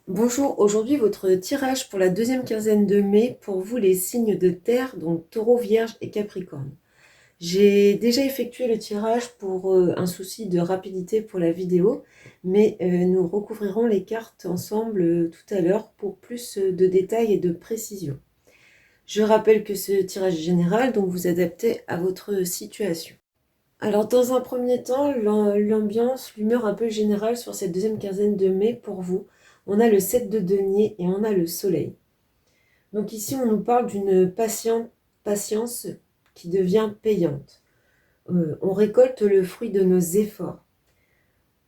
Bonjour, aujourd'hui votre tirage pour la deuxième quinzaine de mai pour vous les signes de terre, donc Taureau, Vierge et Capricorne. J'ai déjà effectué le tirage pour un souci de rapidité pour la vidéo, mais nous recouvrirons les cartes ensemble tout à l'heure pour plus de détails et de précision. Je rappelle que ce tirage est général, donc vous adaptez à votre situation. Alors dans un premier temps, l'ambiance, l'humeur un peu générale sur cette deuxième quinzaine de mai pour vous. On a le 7 de denier et on a le soleil. Donc ici, on nous parle d'une patience qui devient payante. On récolte le fruit de nos efforts.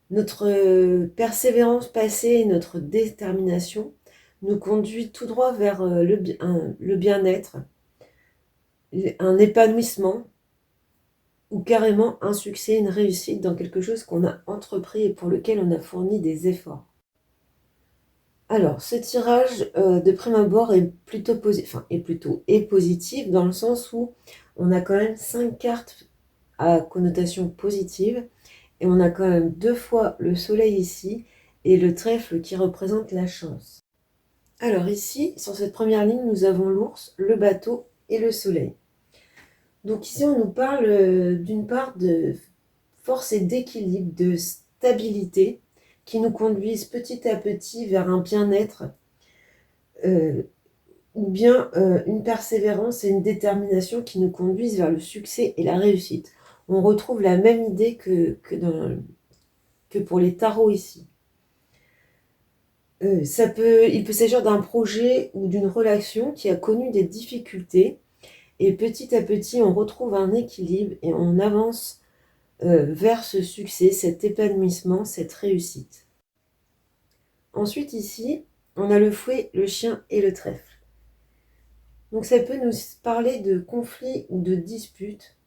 Notre persévérance passée et notre détermination nous conduit tout droit vers le bien-être, un épanouissement ou carrément un succès, une réussite dans quelque chose qu'on a entrepris et pour lequel on a fourni des efforts. Alors, ce tirage, de prime abord, est plutôt positif dans le sens où on a quand même 5 cartes à connotation positive et on a quand même 2 fois le soleil ici et le trèfle qui représente la chance. Alors ici, sur cette première ligne, nous avons l'ours, le bateau et le soleil. Donc ici, on nous parle d'une part de force et d'équilibre, de stabilité qui nous conduisent petit à petit vers un bien-être ou bien une persévérance et une détermination qui nous conduisent vers le succès et la réussite. On retrouve la même idée que pour les tarots ici. Il peut s'agir d'un projet ou d'une relation qui a connu des difficultés et petit à petit on retrouve un équilibre et on avance vers ce succès, cet épanouissement, cette réussite. Ensuite ici, on a le fouet, le chien et le trèfle. Donc ça peut nous parler de conflits ou de disputes,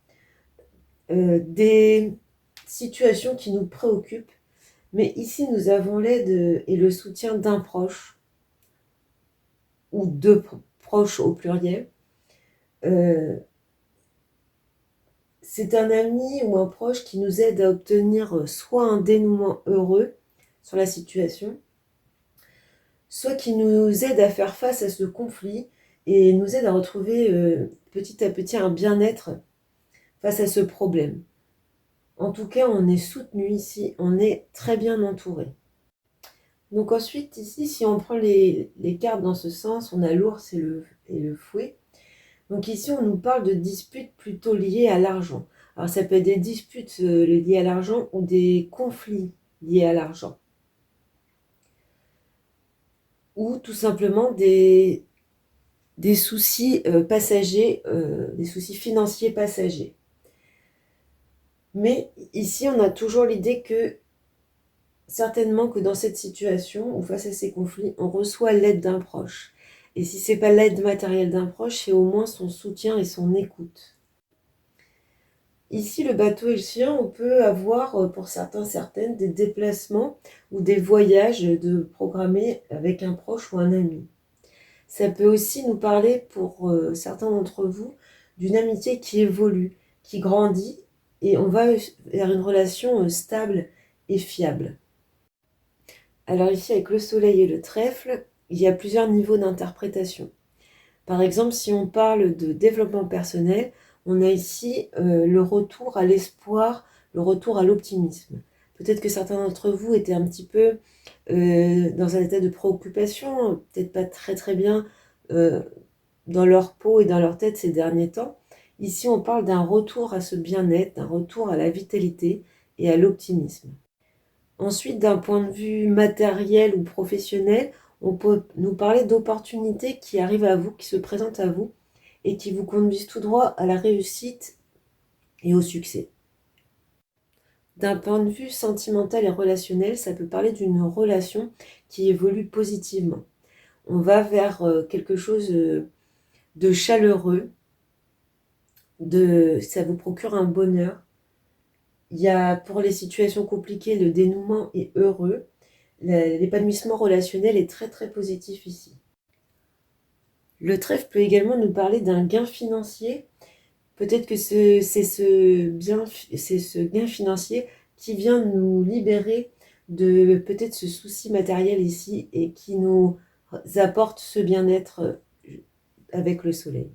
des situations qui nous préoccupent, mais ici nous avons l'aide et le soutien d'un proche, ou de proches au pluriel. C'est un ami ou un proche qui nous aide à obtenir soit un dénouement heureux sur la situation, soit qui nous aide à faire face à ce conflit et nous aide à retrouver petit à petit un bien-être face à ce problème. En tout cas, on est soutenu ici, on est très bien entouré. Donc ensuite, ici, si on prend les cartes dans ce sens, on a l'ours et le fouet. Donc ici, on nous parle de disputes plutôt liées à l'argent. Alors ça peut être des disputes liées à l'argent ou des conflits liés à l'argent. Ou tout simplement des soucis passagers, des soucis financiers passagers. Mais ici, on a toujours l'idée que certainement que dans cette situation ou face à ces conflits, on reçoit l'aide d'un proche. Et si ce n'est pas l'aide matérielle d'un proche, c'est au moins son soutien et son écoute. Ici, le bateau et le chien, on peut avoir pour certains, certaines, des déplacements ou des voyages de programmer avec un proche ou un ami. Ça peut aussi nous parler pour certains d'entre vous d'une amitié qui évolue, qui grandit et on va vers une relation stable et fiable. Alors ici, avec le soleil et le trèfle, il y a plusieurs niveaux d'interprétation. Par exemple, si on parle de développement personnel, on a ici le retour à l'espoir, le retour à l'optimisme. Peut-être que certains d'entre vous étaient un petit peu dans un état de préoccupation, peut-être pas très très bien dans leur peau et dans leur tête ces derniers temps. Ici, on parle d'un retour à ce bien-être, d'un retour à la vitalité et à l'optimisme. Ensuite, d'un point de vue matériel ou professionnel, on peut nous parler d'opportunités qui arrivent à vous, qui se présentent à vous et qui vous conduisent tout droit à la réussite et au succès. D'un point de vue sentimental et relationnel, ça peut parler d'une relation qui évolue positivement. On va vers quelque chose de chaleureux, ça vous procure un bonheur. Il y a pour les situations compliquées, le dénouement est heureux. L'épanouissement relationnel est très très positif ici. Le trèfle peut également nous parler d'un gain financier. Peut-être que c'est ce gain financier qui vient nous libérer de peut-être ce souci matériel ici et qui nous apporte ce bien-être avec le soleil.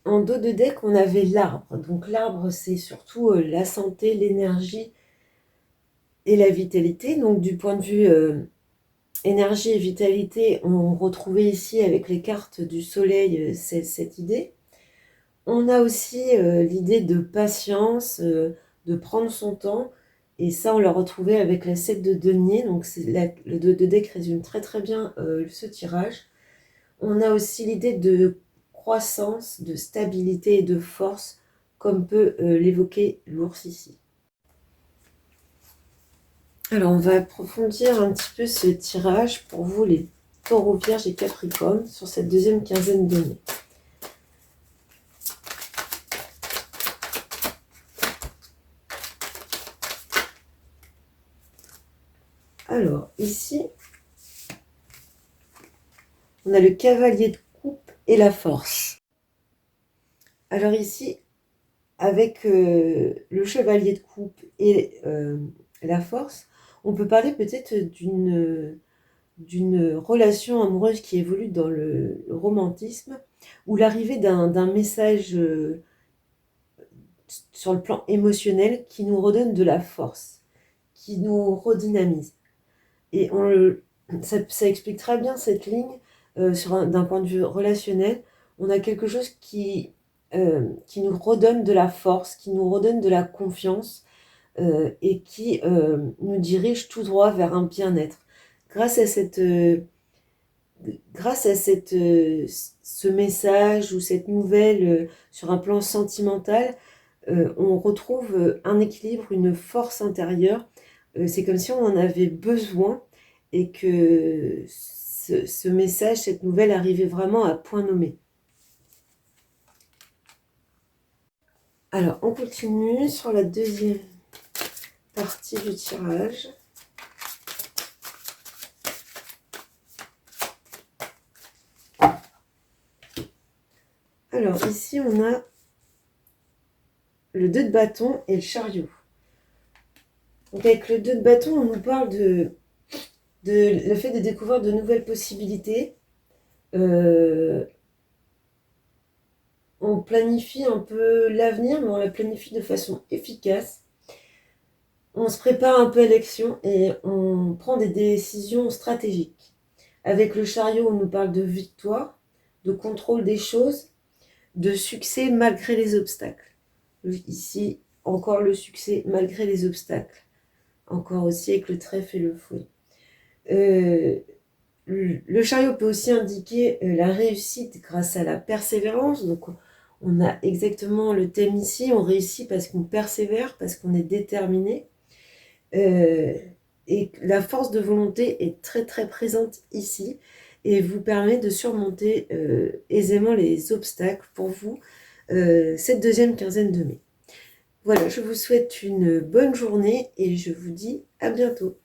En dos de deck, on avait l'arbre. Donc l'arbre, c'est surtout la santé, l'énergie et la vitalité. Donc du point de vue énergie et vitalité, on retrouvait ici avec les cartes du soleil cette idée. On a aussi l'idée de patience, de prendre son temps. Et ça, on l'a retrouvé avec la 7 de denier. Donc le 2 de deck résume très très bien ce tirage. On a aussi l'idée de croissance, de stabilité et de force, comme peut l'évoquer l'ours ici. Alors, on va approfondir un petit peu ce tirage pour vous, les taureaux, vierges et capricornes, sur cette deuxième quinzaine de mai. Alors, ici, on a le cavalier de coupe et la force. Alors ici, avec le chevalier de coupe et la force, on peut parler peut-être d'une relation amoureuse qui évolue dans le romantisme, ou l'arrivée d'un message sur le plan émotionnel qui nous redonne de la force, qui nous redynamise. Et ça explique très bien cette ligne d'un point de vue relationnel. On a quelque chose qui nous redonne de la force, qui nous redonne de la confiance et qui nous dirige tout droit vers un bien-être. Grâce à ce message ou cette nouvelle sur un plan sentimental, on retrouve un équilibre, une force intérieure. C'est comme si on en avait besoin et que ce message, cette nouvelle arrivait vraiment à point nommé. Alors, on continue sur la deuxième partie du tirage. Alors, ici, on a le 2 de bâton et le chariot. Donc, avec le 2 de bâton, on nous parle de le fait de découvrir de nouvelles possibilités. On planifie un peu l'avenir, mais on la planifie de façon efficace. On se prépare un peu à l'action et on prend des décisions stratégiques. Avec le chariot, on nous parle de victoire, de contrôle des choses, de succès malgré les obstacles. Ici, encore le succès malgré les obstacles. Encore aussi avec le trèfle et le fouet. Le chariot peut aussi indiquer la réussite grâce à la persévérance. Donc, on a exactement le thème ici. On réussit parce qu'on persévère, parce qu'on est déterminé. Et la force de volonté est très très présente ici et vous permet de surmonter aisément les obstacles pour vous cette deuxième quinzaine de mai. Voilà, je vous souhaite une bonne journée et je vous dis à bientôt.